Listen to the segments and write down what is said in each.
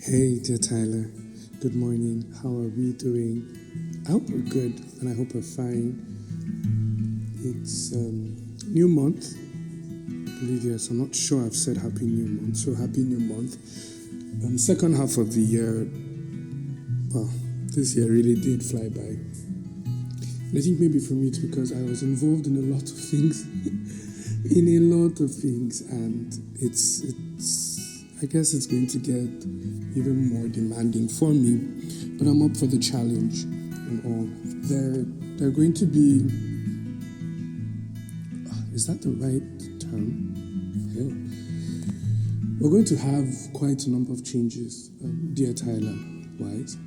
Hey, dear Tyler. Good morning. How are we doing? I hope we're good and I hope we're fine. It's new month. I believe yes. I'm not sure I've said happy new month. So happy new month. Second half of the year. Well, this year really did fly by. And I think maybe for me it's because I was involved in a lot of things. And it's I guess it's going to get even more demanding for me, but I'm up for the challenge and all. They're going to be, is that the right term? Hell. We're going to have quite a number of changes, dear Tyler wise.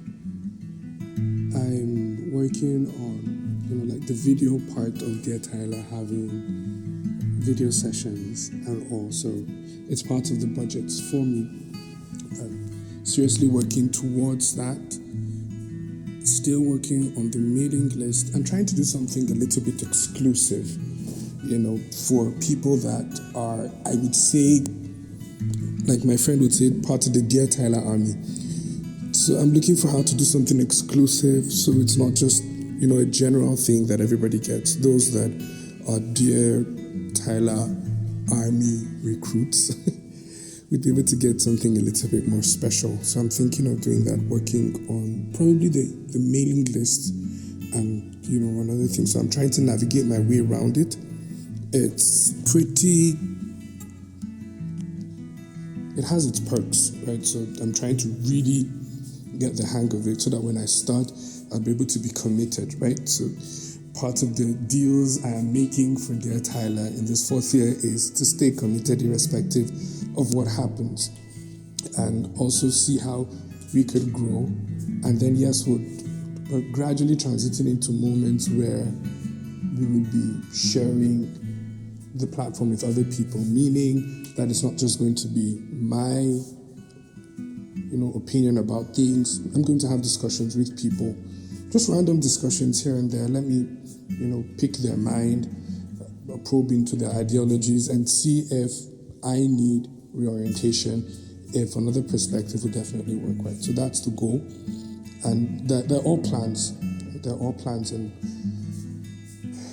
I'm working on, like the video part of Dear Tyler having video sessions and also it's part of the budgets for me. Seriously working towards that. Still working on the mailing list and trying to do something a little bit exclusive, for people that are, I would say, like my friend would say, part of the Dear Tyler army. So I'm looking for how to do something exclusive so it's not just, a general thing that everybody gets. Those that are Dear Tyler army recruits we'd be able to get something a little bit more special. So I'm thinking of doing that, working on probably the mailing list and another thing. So I'm trying to navigate my way around it. It's it has its perks, right? So I'm trying to really get the hang of it so that when I start I'll be able to be committed, right? So part of the deals I am making for Dear Tyler in this fourth year is to stay committed irrespective of what happens and also see how we could grow. And then, yes, we're gradually transiting into moments where we will be sharing the platform with other people, meaning that it's not just going to be my, opinion about things. I'm going to have discussions with people, just random discussions here and there. Let me pick their mind, probe into their ideologies and see if I need reorientation, if another perspective would definitely work, right? So that's the goal. And they're all plans. They're all plans and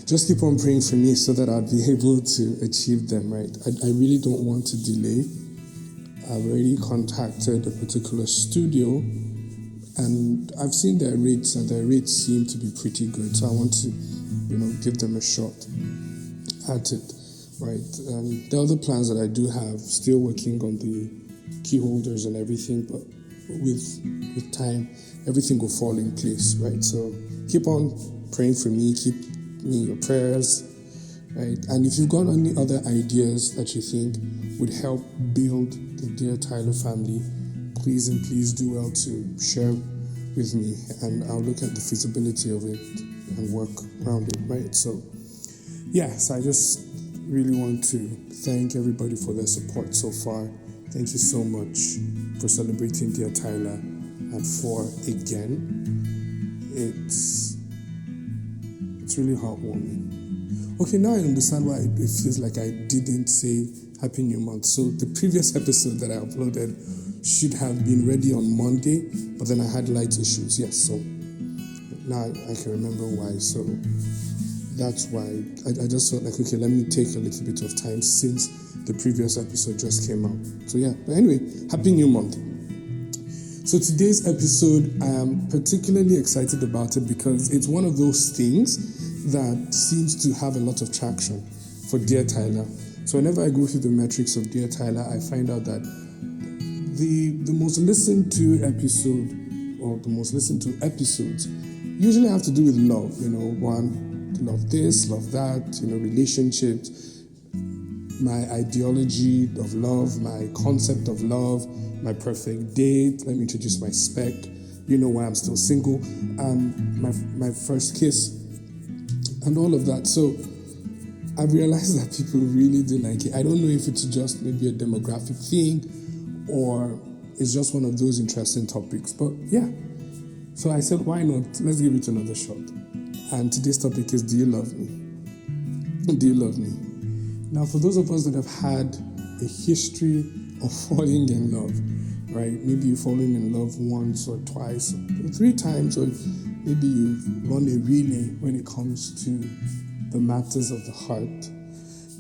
just keep on praying for me so that I'll be able to achieve them, right? I really don't want to delay. I've already contacted a particular studio and I've seen their rates and their rates seem to be pretty good. So I want to, give them a shot at it, right? The other plans that I do have, still working on the key holders and everything, but with time, everything will fall in place, right? So keep on praying for me, keep me in your prayers, right? And if you've got any other ideas that you think would help build the Dear Tyler family, please do well to share with me and I'll look at the feasibility of it and work around it, right? So yes, I just really want to thank everybody for their support so far. Thank you so much for celebrating Dear Tyler and for again. It's really heartwarming. Okay, now I understand why it feels like I didn't say Happy New Month. So the previous episode that I uploaded should have been ready on Monday, but then I had light issues. Yes, so now I can remember why. So that's why I just felt like, okay, let me take a little bit of time since the previous episode just came out. So yeah, but anyway, Happy New Month. So today's episode, I am particularly excited about it because it's one of those things that seems to have a lot of traction for Dear Tyler. So whenever I go through the metrics of Dear Tyler, I find out that the most listened to episode or the most listened to episodes usually have to do with love. One, love this, love that, relationships, my ideology of love, my concept of love, my perfect date, let me introduce my spec, why I'm still single, and my first kiss, and all of that. So I've realized that people really do like it. I don't know if it's just maybe a demographic thing or it's just one of those interesting topics, but yeah. So I said, why not? Let's give it another shot. And today's topic is, do you love me? Do you love me? Now, for those of us that have had a history of falling in love, right? Maybe you've fallen in love once or twice or 3 times, or maybe you've run a relay when it comes to the matters of the heart.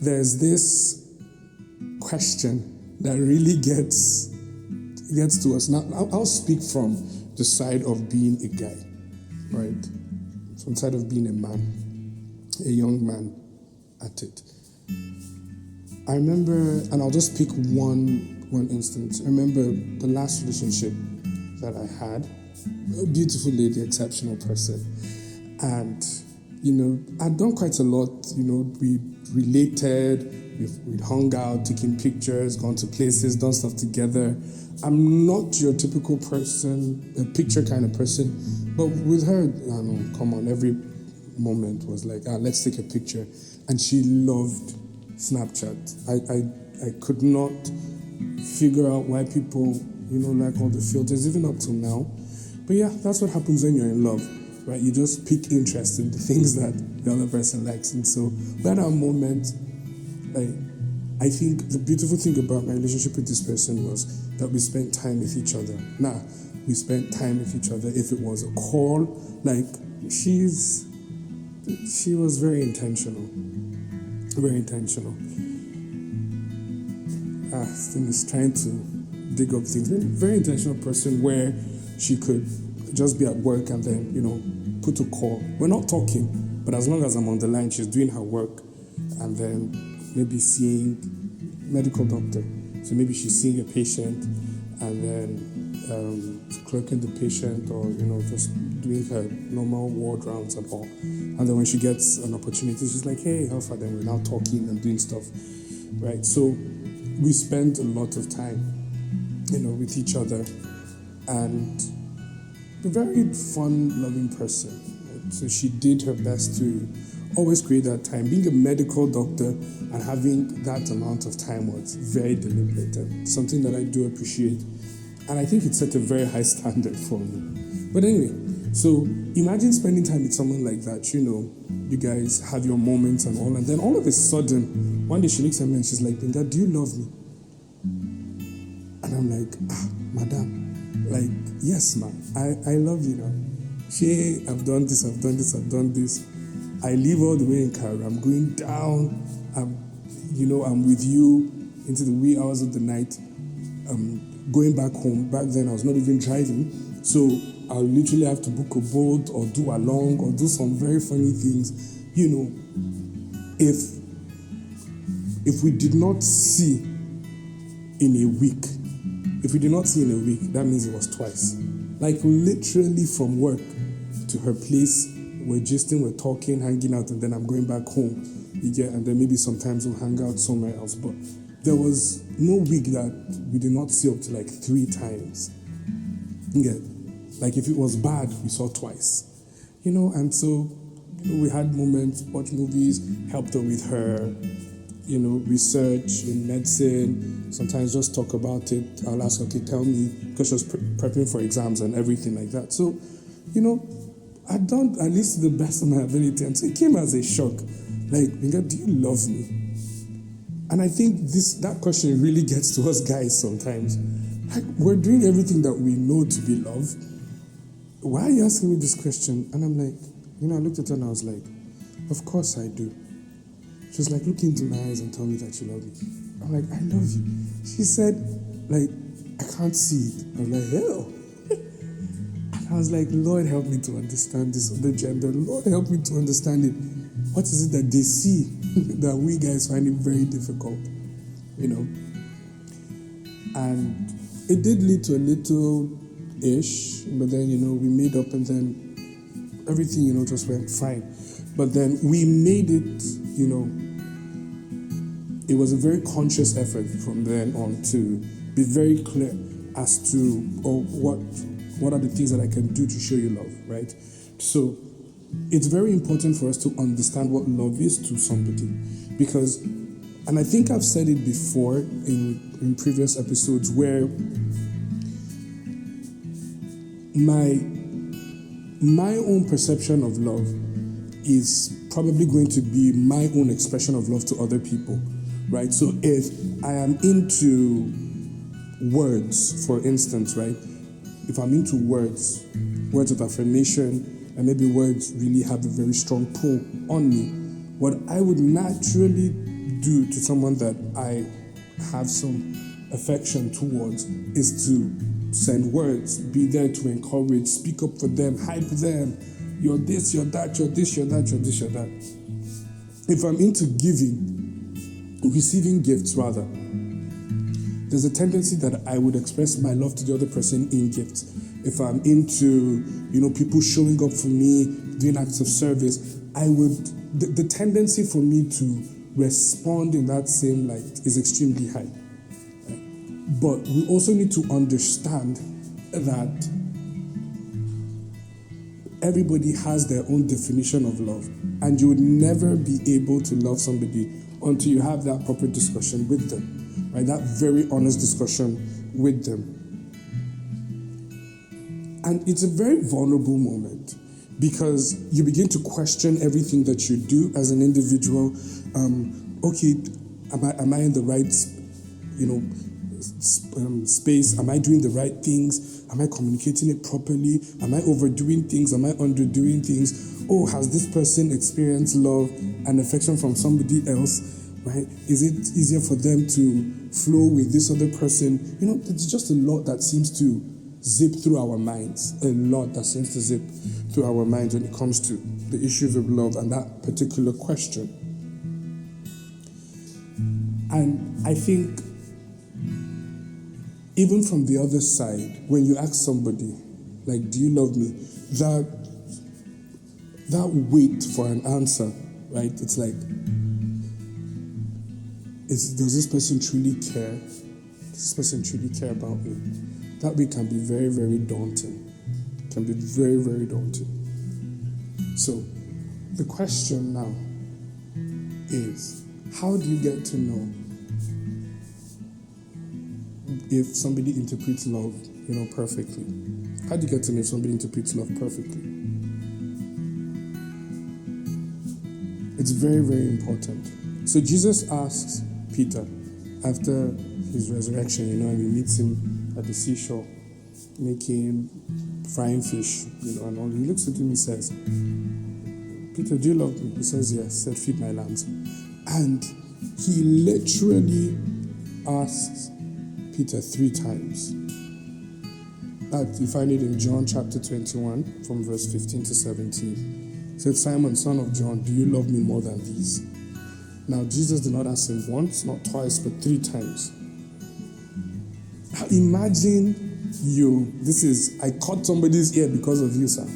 There's this question that really gets to us. Now, I'll speak from the side of being a guy, right? From the side of being a man, a young man at it. I remember, and I'll just pick one instance. I remember the last relationship that I had, a beautiful lady, exceptional person. And, I'd done quite a lot. We related, we'd hung out, taken pictures, gone to places, done stuff together. I'm not your typical person, a picture kind of person, but with her, come on, every moment was like, let's take a picture. And she loved Snapchat. I could not figure out why people, like all the filters, even up till now. But yeah, that's what happens when you're in love, right? You just pick interest in the things that the other person likes. And so we had our moment. I think the beautiful thing about my relationship with this person was that we spent time with each other. We spent time with each other. If it was a call, she was very intentional. Very intentional. Thing is trying to dig up things. Very intentional person where she could just be at work and then, put a call. We're not talking, but as long as I'm on the line, she's doing her work and then maybe seeing medical doctor. So maybe she's seeing a patient and then clerking the patient or, just doing her normal ward rounds and all. And then when she gets an opportunity, she's like, hey, how far? Then we're now talking and doing stuff, right? So we spent a lot of time, with each other, and a very fun, loving person. Right? So she did her best to always create that time. Being a medical doctor and having that amount of time was very deliberate and something that I do appreciate. And I think it set a very high standard for me. But anyway, so imagine spending time with someone like that, you guys have your moments and all, and then all of a sudden, one day she looks at me and she's like, Benga, do you love me? And I'm like, madam, yes, man, I love you now. I've done this. I live all the way in Cairo. I'm going down. I'm with you into the wee hours of the night. Going back home. Back then, I was not even driving. So I'll literally have to book a boat or do along or do some very funny things. If we did not see in a week, that means it was twice. Literally from work to her place, we're gisting, we're talking, hanging out, and then I'm going back home. And then maybe sometimes we'll hang out somewhere else. But there was no week that we did not see up to 3 times. If it was bad, we saw twice. And so we had moments, watch movies, helped her with her, research in medicine. Sometimes just talk about it. I'll ask her, okay, tell me, because she was prepping for exams and everything like that. So, I'd done at least to the best of my ability. And so it came as a shock. Benga, do you love me? And I think that question really gets to us guys sometimes. We're doing everything that we know to be love. Why are you asking me this question? And I'm like, I looked at her and I was like, of course I do. She was like, look into my eyes and tell me that you love me. I'm like, I love you. She said, I can't see it. I was like, hell. And I was like, Lord, help me to understand this other gender. Lord, help me to understand it. What is it that they see that we guys find it very difficult? And it did lead to a little-ish, but then, we made up and then everything, just went fine. But then we made it, it was a very conscious effort from then on to be very clear as to what are the things that I can do to show you love, right? So it's very important for us to understand what love is to somebody, because, and I think I've said it before in previous episodes, where my own perception of love is probably going to be my own expression of love to other people, right? So if I am into words, for instance, right? If I'm into words of affirmation, and maybe words really have a very strong pull on me, what I would naturally do to someone that I have some affection towards is to send words, be there to encourage, speak up for them, hype them. You're this, you're that, you're this, you're that, you're this, you're that. If I'm into receiving gifts rather, there's a tendency that I would express my love to the other person in gifts. If I'm into, people showing up for me, doing acts of service, the tendency for me to respond in that same light is extremely high. Right? But we also need to understand that everybody has their own definition of love, and you would never be able to love somebody until you have that proper discussion with them, right? That very honest discussion with them. And it's a very vulnerable moment because you begin to question everything that you do as an individual. Okay, am I in the right, space? Am I doing the right things? Am I communicating it properly? Am I overdoing things? Am I underdoing things? Oh, has this person experienced love and affection from somebody else? Right? Is it easier for them to flow with this other person? It's just a lot that seems to zip through our minds. A lot that seems to zip through our minds when it comes to the issues of love and that particular question. And I think even from the other side, when you ask somebody, like, do you love me? That wait for an answer, right? It's like, does this person truly care? Does this person truly care about me? That way can be very, very daunting. Can be very, very daunting. So, the question now is, how do you get to know if somebody interprets love, perfectly? How do you get to know if somebody interprets love perfectly? It's very, very important. So Jesus asks Peter after his resurrection, and he meets him at the seashore, frying fish, and all. He looks at him and says, Peter, do you love me? He says, yes. He said, feed my lambs. And he literally asks Peter 3 times. That you find it in John chapter 21 from verse 15 to 17. He said, Simon, son of John, do you love me more than these? Now, Jesus did not ask him once, not twice, but 3 times. Now, imagine I cut somebody's ear because of you, sir.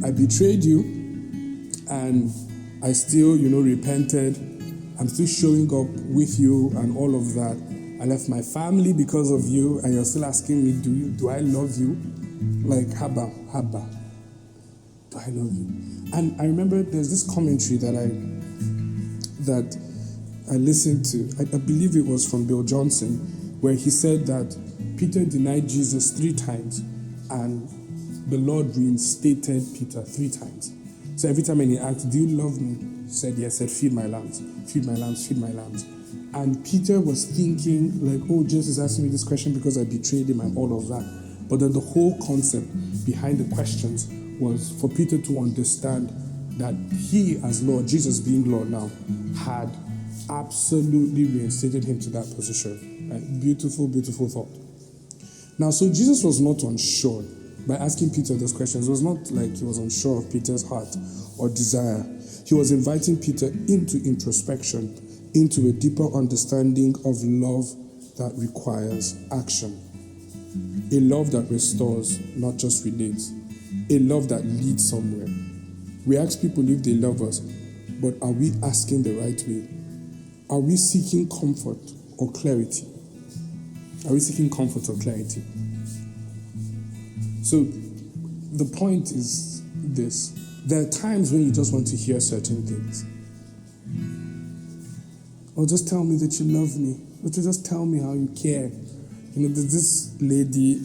I betrayed you, and I still, repented. I'm still showing up with you and all of that. I left my family because of you, and you're still asking me, do I love you? Like, haba, do I love you? And I remember there's this commentary that I listened to. I believe it was from Bill Johnson, where he said that Peter denied Jesus 3 times, and the Lord reinstated Peter 3 times. So every time when he asked, do you love me? He said, yes. He said, feed my lambs, feed my lambs, feed my lambs. And Peter was thinking, like, oh, Jesus is asking me this question because I betrayed him and all of that. But then the whole concept behind the questions was for Peter to understand that he, as Lord, Jesus being Lord now, had absolutely reinstated him to that position. Right? Beautiful, beautiful thought. Now, so Jesus was not unsure by asking Peter those questions. It was not like he was unsure of Peter's heart or desire. He was inviting Peter into introspection, into a deeper understanding of love that requires action. A love that restores, not just relates. A love that leads somewhere. We ask people if they love us, but are we asking the right way? Are we seeking comfort or clarity? Are we seeking comfort or clarity? So the point is this. There are times when you just want to hear certain things. Or just tell me that you love me. Or just tell me how you care. There's this lady,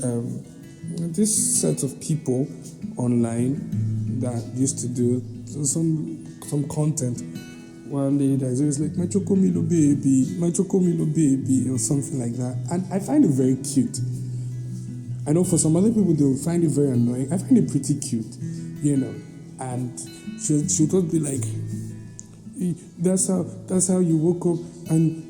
this set of people online that used to do some content. one lady that's always like, my chocomilo baby, or something like that. And I find it very cute. I know for some other people, they'll find it very annoying. I find it pretty cute, And she'll just be like, that's how you woke up and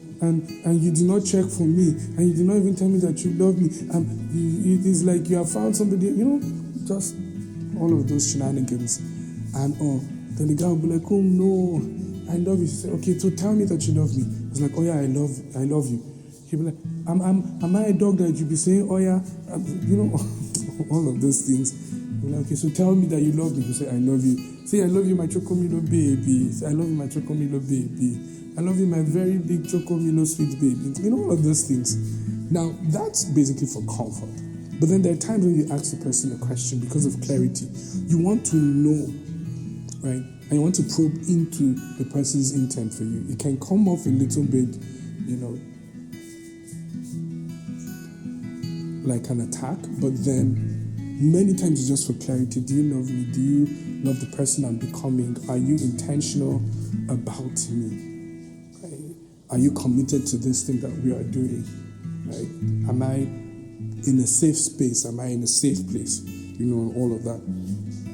you did not check for me, and you did not even tell me that you love me. It is like you have found somebody, just all of those shenanigans. And then the guy will be like, oh no, I love you. She said, okay, so tell me that you love me. I was like, oh yeah, I love you. He'll be like, am I a dog that you be saying, oh yeah, all of those things. I'm like, okay, so tell me that you love me. He'll say, I love you. Say, I love you, my chocomilo baby. Say, I love you, my chocomilo baby. I love you, my very big chocomilo sweet baby. All of those things. Now, that's basically for comfort. But then there are times when you ask the person a question because of clarity. You want to know, right? And you want to probe into the person's intent for you. It can come off a little bit, like an attack, but then many times it's just for clarity. Do you love me? Do you love the person I'm becoming? Are you intentional about me? Right? Are you committed to this thing that we are doing? Right? Am I in a safe space? Am I in a safe place? All of that.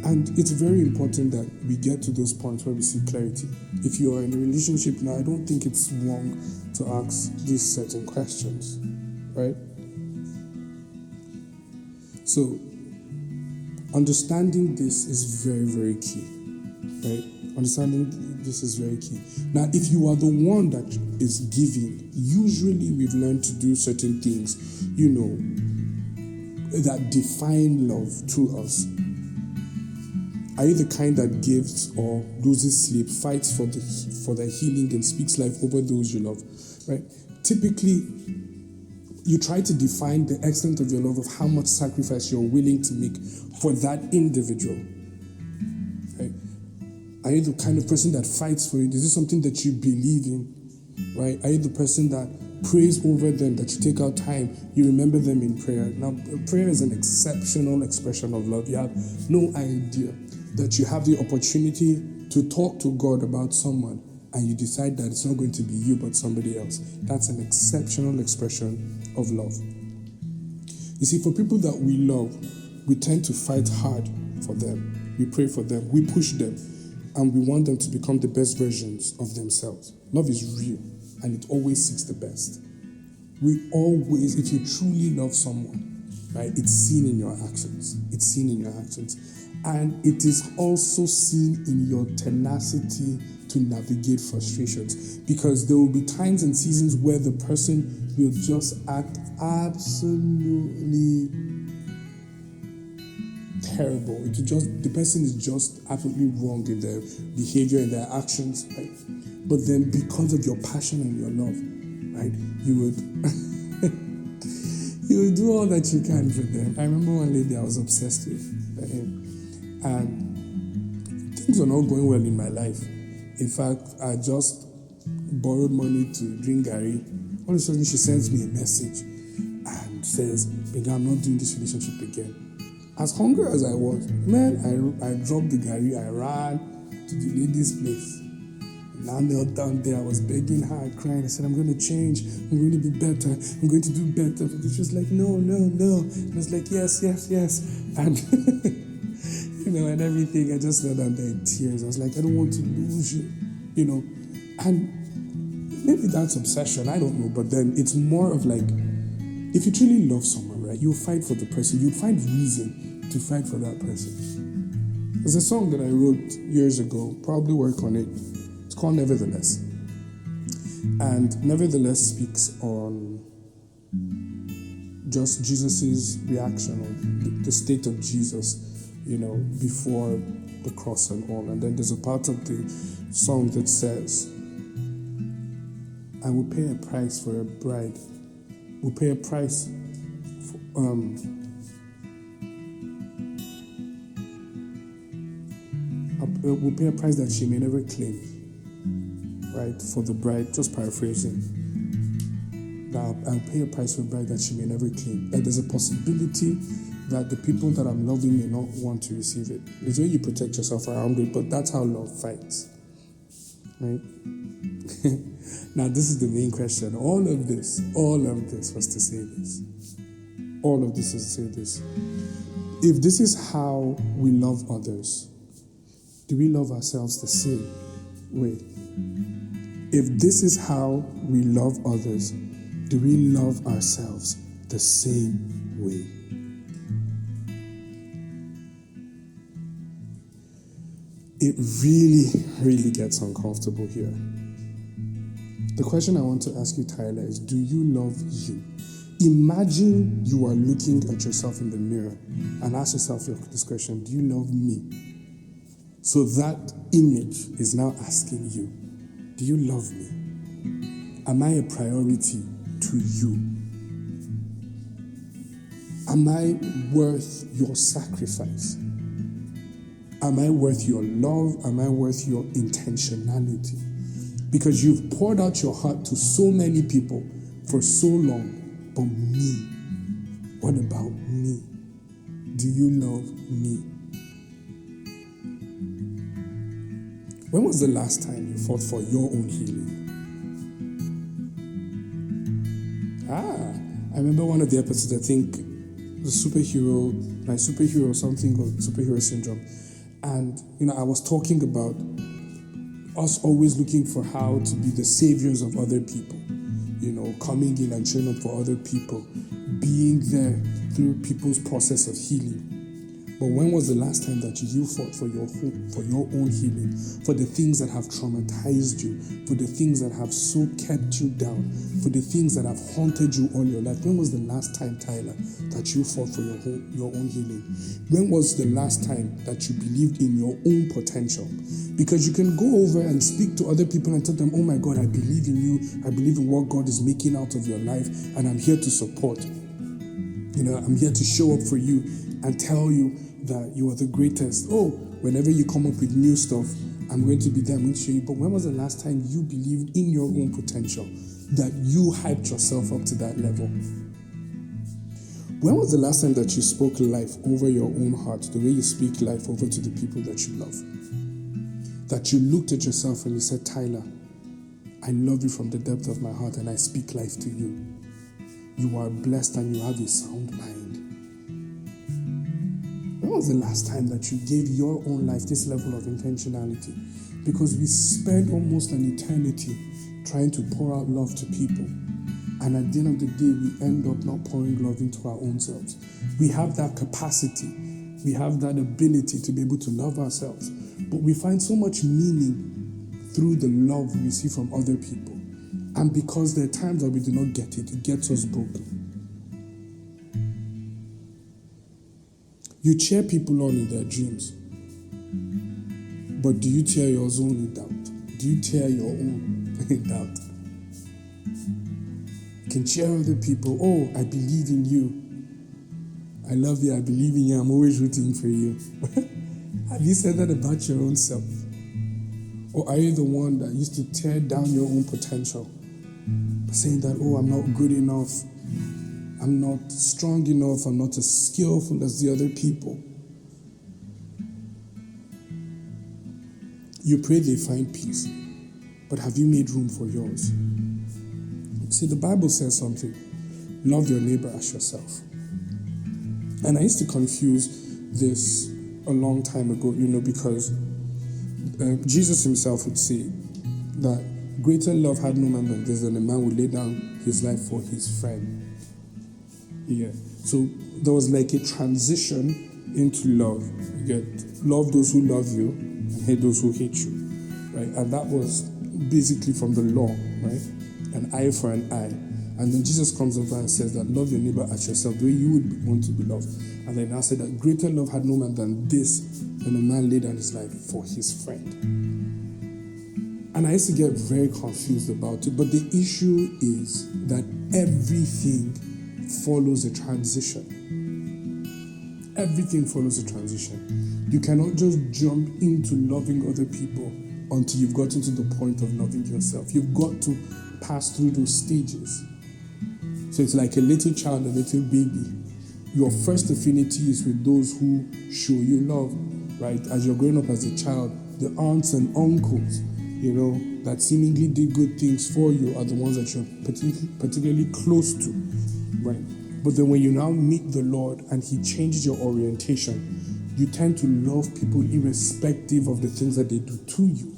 And it's very important that we get to those points where we see clarity. If you are in a relationship now, I don't think it's wrong to ask these certain questions, right? So, understanding this is very, very key, right? Understanding this is very key. Now, if you are the one that is giving, usually we've learned to do certain things, that define love to us. Are you the kind that gives or loses sleep, fights for their healing, and speaks life over those you love? Right? Typically, you try to define the extent of your love of how much sacrifice you're willing to make for that individual. Right? Are you the kind of person that fights for it? Is this something that you believe in? Right? Are you the person that prays over them, that you take out time, you remember them in prayer? Now, prayer is an exceptional expression of love. You have no idea that you have the opportunity to talk to God about someone, and you decide that it's not going to be you but somebody else. That's an exceptional expression of love. You see, for people that we love, we tend to fight hard for them. We pray for them. We push them. And we want them to become the best versions of themselves. Love is real, and it always seeks the best. We always, if you truly love someone, right, it's seen in your actions. It's seen in your actions. And it is also seen in your tenacity to navigate frustrations, because there will be times and seasons where the person will just act absolutely terrible. The person is just absolutely wrong in their behavior and their actions, right? But then because of your passion and your love, right, you would do all that you can for them. I remember one lady I was obsessed with, right? And things were not going well in my life. In fact, I just borrowed money to drink garri. All of a sudden, she sends me a message and says, "Benga, I'm not doing this relationship again." As hungry as I was, man, I dropped the garri. I ran to the lady's place. And I knelt down there. I was begging her, crying. I said, "I'm going to change. I'm going to be better. I'm going to do better." But she was like, "No, no, no." I was like, "Yes, yes, yes." And and everything. I just knelt down there in tears. I was like, "I don't want to lose you," And maybe that's obsession. I don't know. But then it's more of like, if you truly love someone, right, you'll fight for the person. You'll find reason to fight for that person. There's a song that I wrote years ago. Probably work on it. It's called Nevertheless. And Nevertheless speaks on just Jesus's reaction, or the state of Jesus, before the cross and all. And then there's a part of the song that says, "I will pay a price for a bride. Will pay a price for, will pay a price that she may never claim." Right? For the bride, just paraphrasing. Now, I'll pay a price for a bride that she may never claim. That there's a possibility that the people that I'm loving may not want to receive it. It's where you protect yourself around it, but that's how love fights. right? Now, this is the main question. All of this was to say this. All of this is to say this. If this is how we love others, do we love ourselves the same way? If this is how we love others, do we love ourselves the same way? It really, really gets uncomfortable here. The question I want to ask you, Tyler, is do you love you? Imagine you are looking at yourself in the mirror and ask yourself this question, do you love me? So that image is now asking you, do you love me? Am I a priority to you? Am I worth your sacrifice? Am I worth your love? Am I worth your intentionality? Because you've poured out your heart to so many people for so long, but me, what about me? Do you love me? When was the last time you fought for your own healing? I remember one of the episodes, I think, my superhero syndrome. And, I was talking about us always looking for how to be the saviors of other people, coming in and showing up for other people, being there through people's process of healing. But when was the last time that you fought for your own healing, for the things that have traumatized you, for the things that have so kept you down, for the things that have haunted you all your life? When was the last time, Tyler, that you fought for your own healing? When was the last time that you believed in your own potential? Because you can go over and speak to other people and tell them, oh my God, I believe in you. I believe in what God is making out of your life, and I'm here to support. I'm here to show up for you and tell you that you are the greatest. Oh, whenever you come up with new stuff, I'm going to be there, I'm going to show you. But when was the last time you believed in your own potential, that you hyped yourself up to that level? When was the last time that you spoke life over your own heart, the way you speak life over to the people that you love? That you looked at yourself and you said, Tyler, I love you from the depth of my heart and I speak life to you. You are blessed and you have a sound mind. When was the last time that you gave your own life this level of intentionality? Because we spend almost an eternity trying to pour out love to people. And at the end of the day, we end up not pouring love into our own selves. We have that capacity. We have that ability to be able to love ourselves. But we find so much meaning through the love we receive from other people. And because there are times that we do not get it, it gets us broken. You cheer people on in their dreams. But do you tear yours own in doubt? Do you tear your own in doubt? You can cheer other people. Oh, I believe in you. I love you. I believe in you. I'm always rooting for you. Have you said that about your own self? Or are you the one that used to tear down your own potential? Saying that, oh, I'm not good enough. I'm not strong enough. I'm not as skillful as the other people. You pray they find peace. But have you made room for yours? See, the Bible says something. Love your neighbor as yourself. And I used to confuse this a long time ago, because Jesus himself would say that greater love had no man than this, than a man would lay down his life for his friend. Yeah. So there was like a transition into love. You get love those who love you and hate those who hate you, right? And that was basically from the law, right? An eye for an eye. And then Jesus comes over and says that love your neighbor as yourself, the way you would want to be loved. And then now said that greater love had no man than this, when a man laid down his life for his friend. And I used to get very confused about it. But the issue is that everything follows a transition. Everything follows a transition. You cannot just jump into loving other people until you've gotten to the point of loving yourself. You've got to pass through those stages. So it's like a little child, a little baby. Your first affinity is with those who show you love, right? As you're growing up as a child, the aunts and uncles, that seemingly did good things for you are the ones that you're particularly close to, right? But then when you now meet the Lord and He changes your orientation, you tend to love people irrespective of the things that they do to you.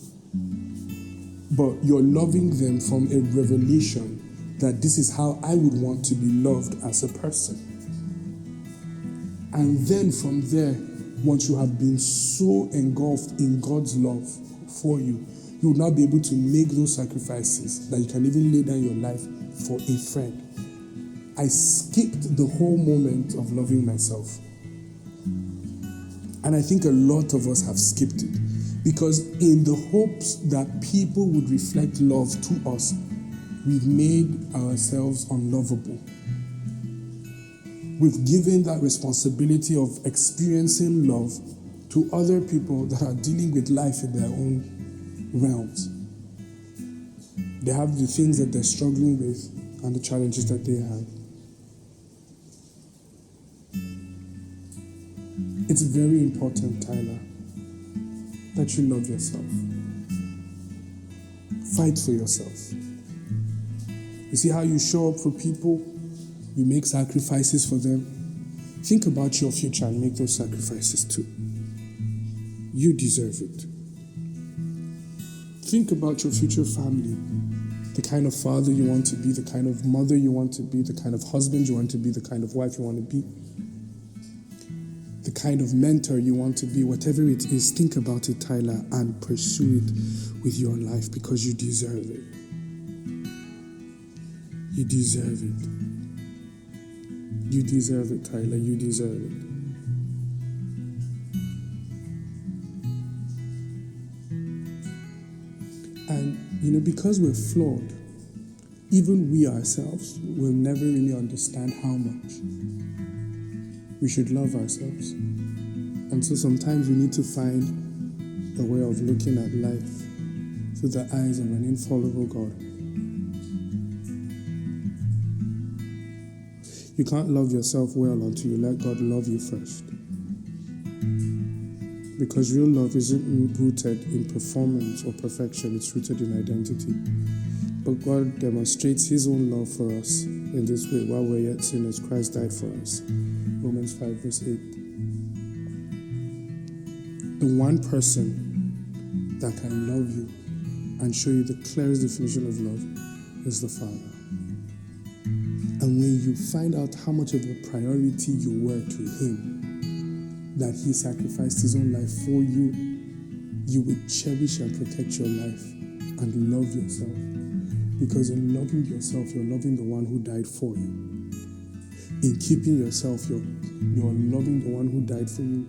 But you're loving them from a revelation that this is how I would want to be loved as a person. And then from there, once you have been so engulfed in God's love for you, you will now be able to make those sacrifices that you can even lay down your life for a friend. I skipped the whole moment of loving myself. And I think a lot of us have skipped it because in the hopes that people would reflect love to us, we've made ourselves unlovable. We've given that responsibility of experiencing love to other people that are dealing with life in their own realms. They have the things that they're struggling with and the challenges that they have. It's very important, Tyler, that you love yourself. Fight for yourself. You see how you show up for people? You make sacrifices for them. Think about your future and make those sacrifices too. You deserve it. Think about your future family, the kind of father you want to be, the kind of mother you want to be, the kind of husband you want to be, the kind of wife you want to be, the kind of mentor you want to be, whatever it is, think about it, Tyler, and pursue it with your life because you deserve it. You deserve it. You deserve it, Tyler. You deserve it. And, because we're flawed, even we ourselves will never really understand how much we should love ourselves. And so sometimes we need to find a way of looking at life through the eyes of an infallible God. You can't love yourself well until you let God love you first. Because real love isn't rooted in performance or perfection, it's rooted in identity. But God demonstrates His own love for us in this way. While we're yet sinners, Christ died for us. Romans 5 verse 8. The one person that can love you and show you the clearest definition of love is the Father. And when you find out how much of a priority you were to Him, that He sacrificed His own life for you, you will cherish and protect your life and love yourself. Because in loving yourself, you're loving the one who died for you. In keeping yourself, you're loving the one who died for you.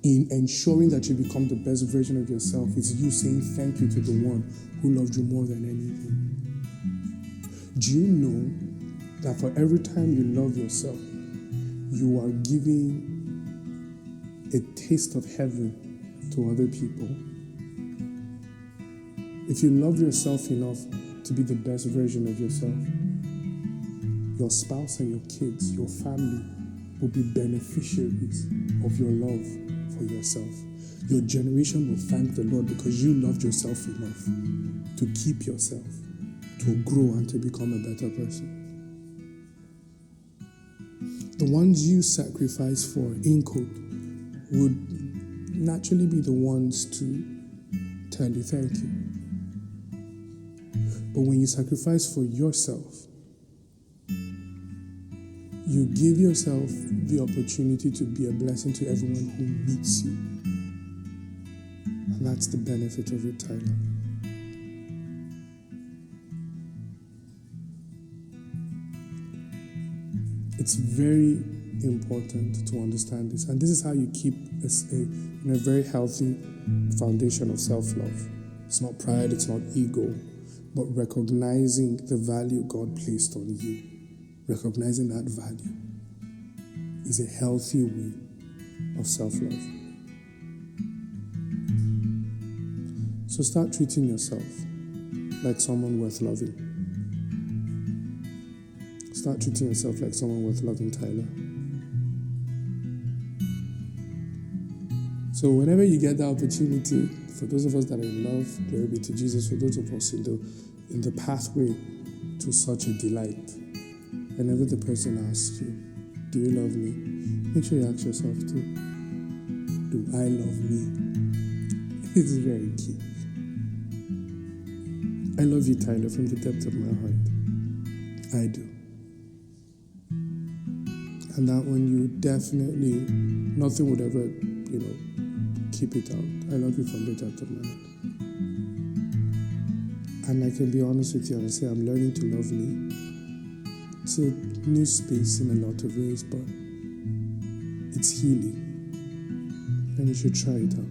In ensuring that you become the best version of yourself, it's you saying thank you to the one who loved you more than anything. Do you know that for every time you love yourself, you are giving a taste of heaven to other people? If you love yourself enough to be the best version of yourself, your spouse and your kids, your family will be beneficiaries of your love for yourself. Your generation will thank the Lord because you loved yourself enough to keep yourself, to grow and to become a better person. The ones you sacrifice for, in quote, would naturally be the ones to tell you thank you. But when you sacrifice for yourself, you give yourself the opportunity to be a blessing to everyone who meets you. And that's the benefit of it, Tyler. It's very important to understand this. And this is how you keep a very healthy foundation of self-love. It's not pride, it's not ego, but recognizing the value God placed on you. Recognizing that value is a healthy way of self-love. So start treating yourself like someone worth loving. Start treating yourself like someone worth loving, Tyler. So whenever you get the opportunity, for those of us that are in love, glory be to Jesus. For those of us in the pathway to such a delight, whenever the person asks you, do you love me? Make sure you ask yourself too, do I love me? It's very key. I love you, Tyler, from the depth of my heart. I do. And that one, you definitely, nothing would ever, keep it out. I love you from the depth of my heart. And I can be honest with you and say I'm learning to love me. It's a new space in a lot of ways, but it's healing. And you should try it out.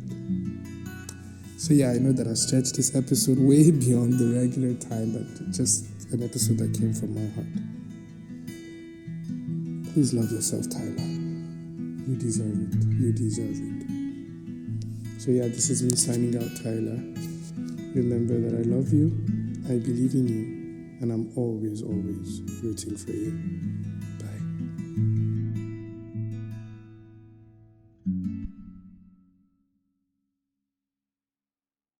So yeah, I know that I stretched this episode way beyond the regular time, but just an episode that came from my heart. Please love yourself, Tyler. You deserve it. You deserve it. So yeah, this is me signing out, Tyler. Remember that I love you, I believe in you, and I'm always, always rooting for you. Bye.